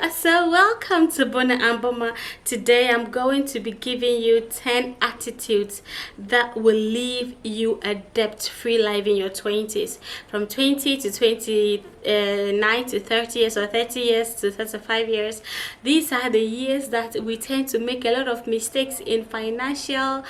So welcome to Bona and Boma. Today I'm going to be giving you 10 attitudes that will leave you a debt-free life in your 20s. From 20 to 29 to 30 years, or 30 years to 35 years. These are the years that we tend to make a lot of mistakes in financial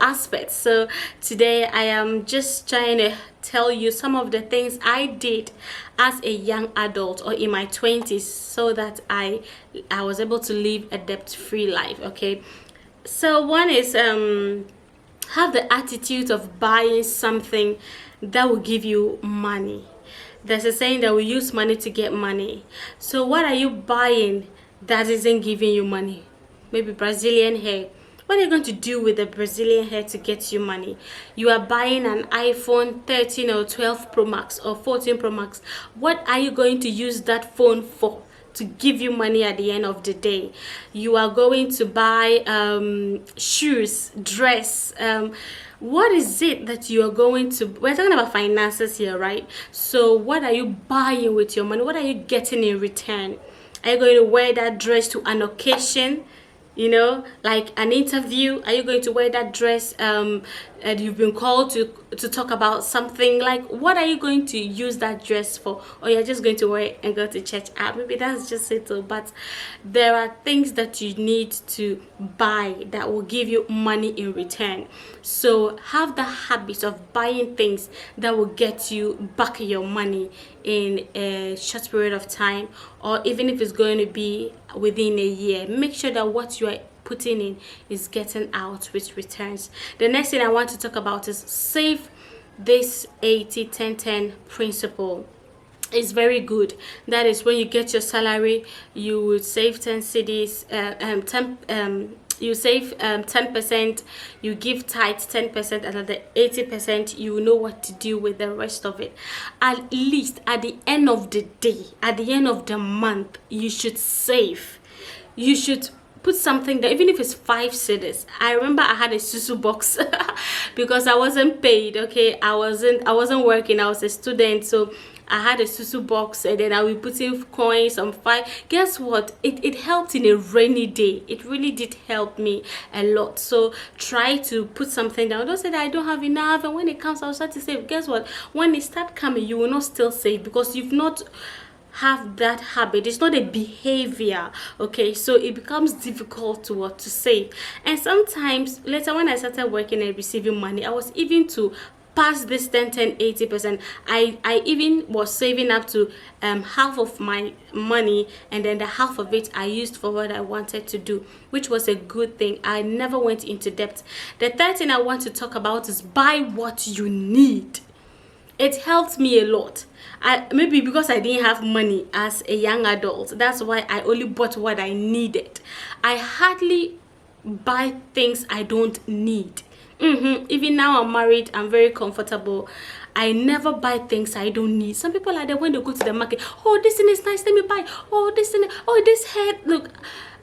aspects. So today I am just trying to tell you some of the things I did as a young adult or in my 20s so that I was able to live a debt-free life. Okay, so one is have the attitude of buying something that will give you money. There's a saying that we use money to get money. So what are you buying that isn't giving you money? Maybe Brazilian hair. What are you going to do with the Brazilian hair to get you money? You are buying an iPhone 13 or 12 Pro Max or 14 Pro Max. What are you going to use that phone for to give you money at the end of the day? You are going to buy shoes, dress. What is it that you are going to... We're talking about finances here, right? So what are you buying with your money? What are you getting in return? Are you going to wear that dress to an occasion? You know, like an interview? Are you going to wear that dress and you've been called to talk about something? Like, what are you going to use that dress for? Or you're just going to wear it and go to church? Maybe that's just it. But there are things that you need to buy that will give you money in return. So have the habit of buying things that will get you back your money in a short period of time, or even if it's going to be within a year. Make sure that what you are putting in is getting out with returns. The next thing I want to talk about is save. This 80-10-10 principle is very good. That is, when you get your salary, you would save 10 cedis, you save 10%, you give tithe 10%, and the 80% you know what to do with the rest of it. At least at the end of the day, at the end of the month, you should save. You should put something there, even if it's 5 cedis. I remember I had a susu box because I wasn't paid. Okay, I wasn't working. I was a student, so I had a susu box, and then I will put in coins on 5. Guess what? It helped in a rainy day. It really did help me a lot. So try to put something down. Don't say that I don't have enough, and when it comes I'll start to save. Guess what? When it start coming, you will not still save because you've not have that habit. It's not a behavior. Okay, so it becomes difficult to save. And sometimes later, when I started working and receiving money, I was even to past this 10-10-80%. I even was saving up to half of my money, and then the half of it I used for what I wanted to do, which was a good thing. I never went into debt. The third thing I want to talk about is buy what you need. It helped me a lot. Maybe because I didn't have money as a young adult, that's why I only bought what I needed. I hardly buy things I don't need. Even now I'm married, I'm very comfortable. I never buy things I don't need. Some people are there when they go to the market. Oh, this thing is nice, let me buy. Oh, this thing, oh, this hair, look.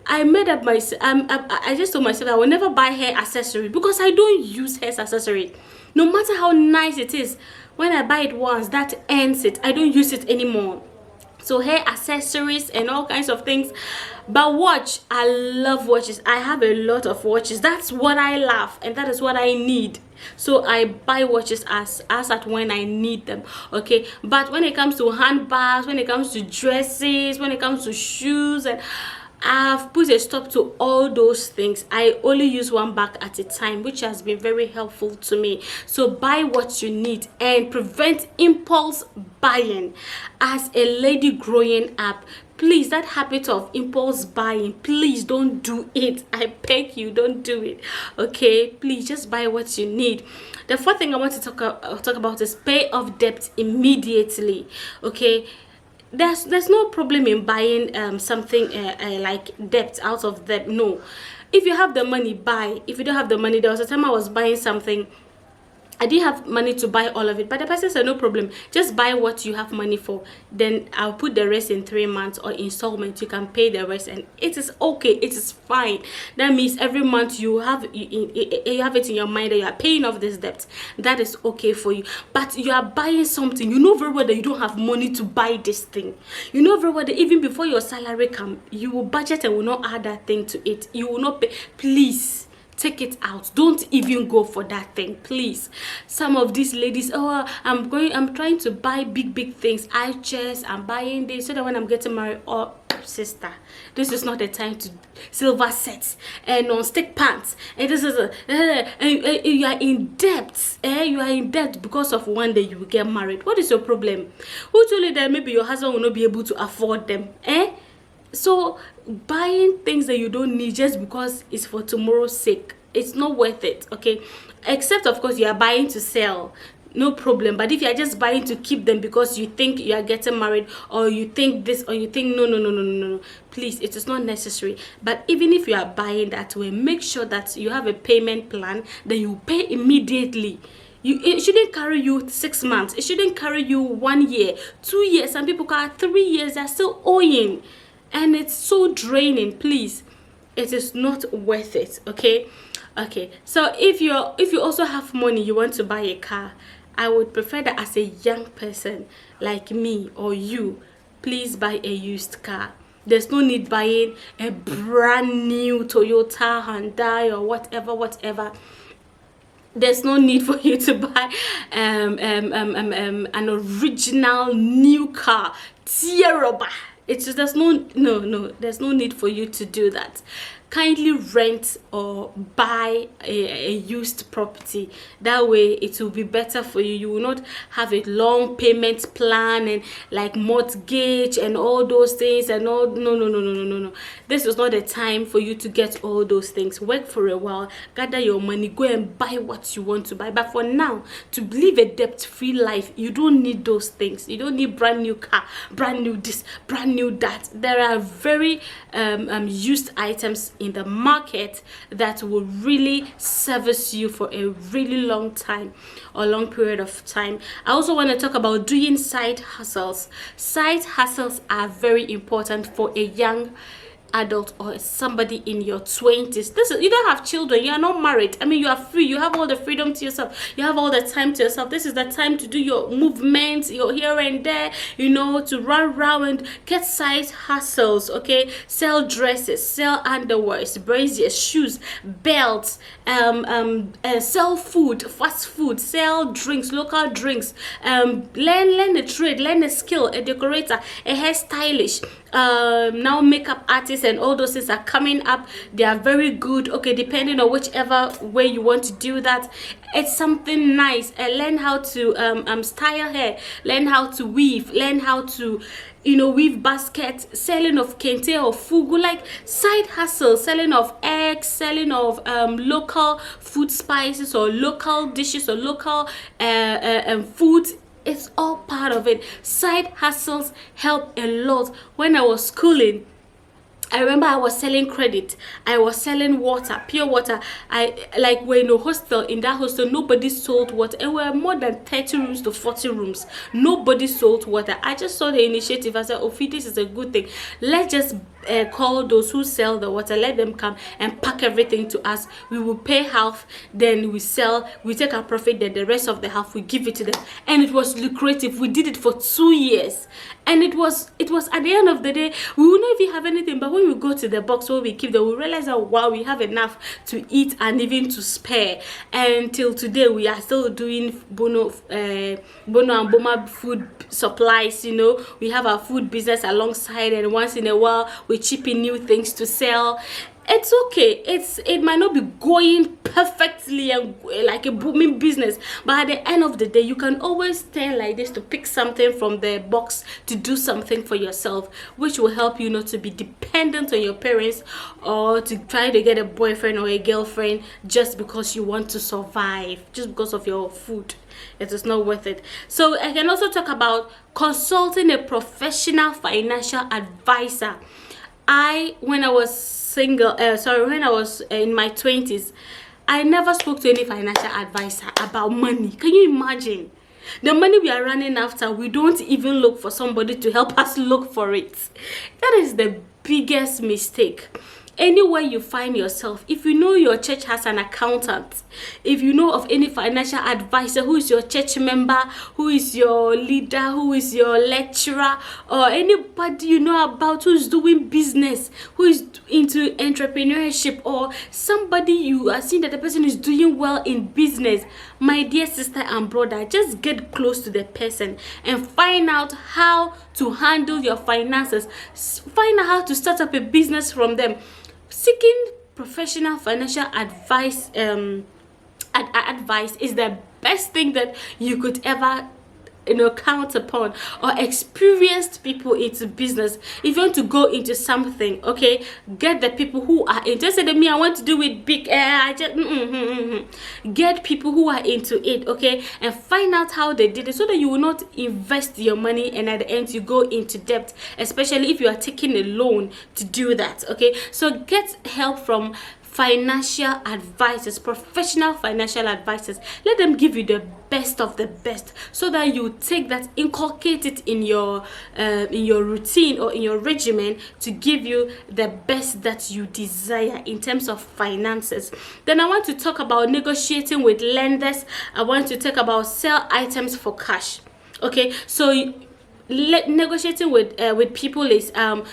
I made up myself. I just told myself I will never buy hair accessory because I don't use hair accessory. No matter how nice it is, when I buy it once, that ends it. I don't use it anymore. So hair accessories and all kinds of things. But watch, I love watches. I have a lot of watches. That's what I love, and that is what I need. So I buy watches as at when I need them. Okay, but when it comes to handbags, when it comes to dresses, when it comes to shoes, and I've put a stop to all those things. I only use one bag at a time, which has been very helpful to me. So buy what you need and prevent impulse buying. As a lady growing up, please, that habit of impulse buying, please don't do it. I beg you, don't do it. Okay, please just buy what you need. The fourth thing I want to talk about is pay off debt immediately. Okay, there's no problem in buying something like debt out of debt. No, if you have the money, buy. If you don't have the money, there was a time I was buying something. I didn't have money to buy all of it, but the person said, no problem, just buy what you have money for. Then I'll put the rest in 3 months or installment. You can pay the rest, and it is okay. It is fine. That means every month you have it in your mind that you are paying off this debt. That is okay for you. But you are buying something, you know very well that you don't have money to buy this thing. You know very well that even before your salary comes, you will budget and will not add that thing to it. You will not pay. Please take it out. Don't even go for that thing, please. Some of these ladies, oh, I'm trying to buy big things. I just, I'm buying this so that when I'm getting married, oh, sister, this is not the time to silver sets and non-stick pants, and this is and you are in debt. You are in debt because of one day you will get married. What is your problem? Who told you that maybe your husband will not be able to afford them? So buying things that you don't need just because it's for tomorrow's sake, it's not worth it, okay? Except of course you are buying to sell, no problem. But if you are just buying to keep them because you think you are getting married, or you think this, or you think no, please, it is not necessary. But even if you are buying that way, make sure that you have a payment plan that you pay immediately. It shouldn't carry you 6 months. It shouldn't carry you 1 year, 2 years. Some people got 3 years, they're still owing. And it's so draining. Please, it is not worth it. Okay. So if you also have money, you want to buy a car, I would prefer that as a young person like me or you, please buy a used car. There's no need buying a brand new Toyota, Hyundai, or whatever. There's no need for you to buy an original new car. Terrible. It's just, there's there's no need for you to do that. Kindly rent or buy a used property. That way it will be better for you. You will not have a long payment plan and like mortgage and all those things and all. No. This is not the time for you to get all those things. Work for a while, gather your money, go and buy what you want to buy. But for now, to live a debt-free life, you don't need those things. You don't need brand new car, brand new this, brand new that. There are very used items in the market that will really service you for a really long time or long period of time. I also want to talk about doing side hustles. Side hustles are very important for a young adult or somebody in your 20s. You don't have children, you are not married. I mean, you are free, you have all the freedom to yourself, you have all the time to yourself. This is the time to do your movements, your here and there, to run around and get side hustles. Okay, sell dresses, sell underwears, braziers, shoes, belts, sell food, fast food, sell drinks, local drinks, learn a trade, learn a skill, a decorator, a hairstylist. Now makeup artists and all those things are coming up. They are very good. Okay, depending on whichever way you want to do that, it's something nice. And learn how to style hair, learn how to weave, learn how to weave baskets, selling of kente or fugu, like side hustle, selling of eggs, selling of local food spices or local dishes or local foods. It's all part of it. Side hustles help a lot. When I was schooling, I remember I was selling credit. I was selling water, pure water. We're in a hostel. In that hostel, nobody sold water. And we're more than 30 rooms to 40 rooms. Nobody sold water. I just saw the initiative. I said, oh, this is a good thing. Let's just call those who sell the water. Let them come and pack everything to us. We will pay half. Then we sell. We take our profit. Then the rest of the half, we give it to them. And it was lucrative. We did it for 2 years. And it was at the end of the day, we will not even have anything. But when we go to the box where we keep them, we realize that wow, we have enough to eat and even to spare. And till today, we are still doing Bono and Boma food supplies. We have our food business alongside, and once in a while we chip in new things to sell. It's okay. It might not be going perfectly and like a booming business, but at the end of the day, you can always stand like this to pick something from the box to do something for yourself, which will help you not to be dependent on your parents or to try to get a boyfriend or a girlfriend just because you want to survive, just because of your food. It is not worth it. So I can also talk about consulting a professional financial advisor. When I was in my 20s, I never spoke to any financial advisor about money. Can you imagine? The money we are running after, we don't even look for somebody to help us look for it. That is the biggest mistake. Anywhere you find yourself, if you know your church has an accountant, if you know of any financial advisor who is your church member, who is your leader, who is your lecturer, or anybody you know about who's doing business, who is into entrepreneurship, or somebody you are seeing that the person is doing well in business, my dear sister and brother, just get close to the person and find out how to handle your finances. Find out how to start up a business from them. Seeking professional financial advice advice is the best thing that you could ever count upon, or experienced people into business. If you want to go into something, okay, get the people who are interested in me. I want to do it big. Get people who are into it, okay, and find out how they did it, so that you will not invest your money and at the end you go into debt, especially if you are taking a loan to do that. Okay, so get help from financial advisors, professional financial advisors. Let them give you the best of the best, so that you take that, inculcate it in your routine or in your regimen, to give you the best that you desire in terms of finances. Then I want to talk about negotiating with lenders. I want to talk about sell items for cash. Okay, so negotiating with people is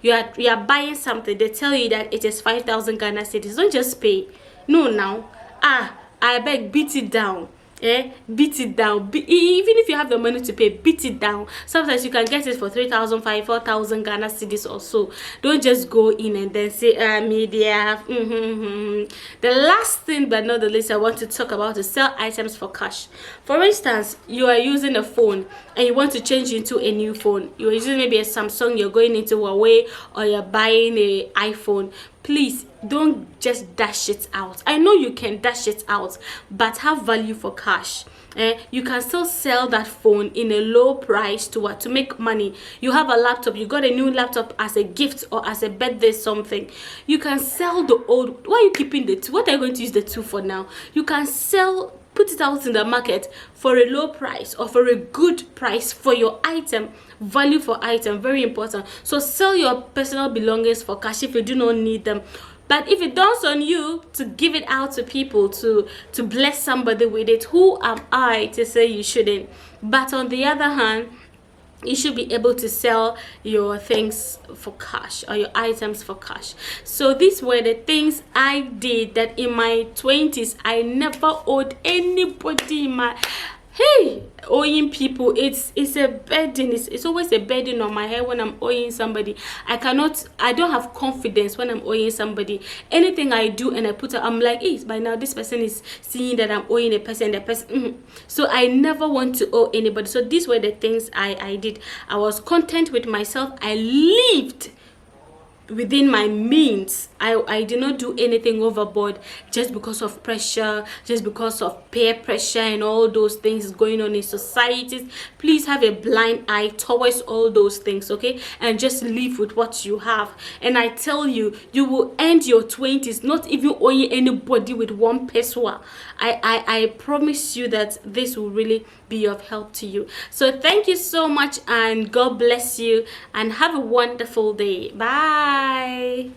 you are buying something, they tell you that it is 5,000 Ghana cedis. Don't just pay. No, now I beg, beat it down. Beat it down. Even if you have the money to pay, beat it down. Sometimes you can get it for 3,000, 4,000 Ghana cedis or so. Don't just go in and then say media. The last thing but not the least I want to talk about is sell items for cash. For instance, you are using a phone and you want to change into a new phone. You're using maybe a Samsung, you're going into Huawei, or you're buying a iPhone. Please don't just dash it out. I know you can dash it out, but have value for cash. You can still sell that phone in a low price to make money. You have a laptop, you got a new laptop as a gift or as a birthday something. You can sell the old. Why are you keeping the two? What are you going to use the two for now? You can sell, put it out in the market for a low price or for a good price for your item. Value for item, very important. So sell your personal belongings for cash if you do not need them. But if it dawns on you to give it out to people, to bless somebody with it, who am I to say you shouldn't? But on the other hand, you should be able to sell your things for cash, or your items for cash. So these were the things I did that in my 20s I never owed anybody. Owing people, it's a burden. It's always a burden on my head when I'm owing somebody. I don't have confidence when I'm owing somebody. Anything I do and I put up, I'm like, by now this person is seeing that I'm owing a person, So I never want to owe anybody. So these were the things I did. I was content with myself. I lived within my means. I did not do anything overboard just because of pressure, just because of peer pressure and all those things going on in societies. Please have a blind eye towards all those things, okay? And just live with what you have. And I tell you, you will end your 20s not even owing anybody with one peso. I promise you that this will really be of help to you. So thank you so much, and God bless you, and have a wonderful day. Bye.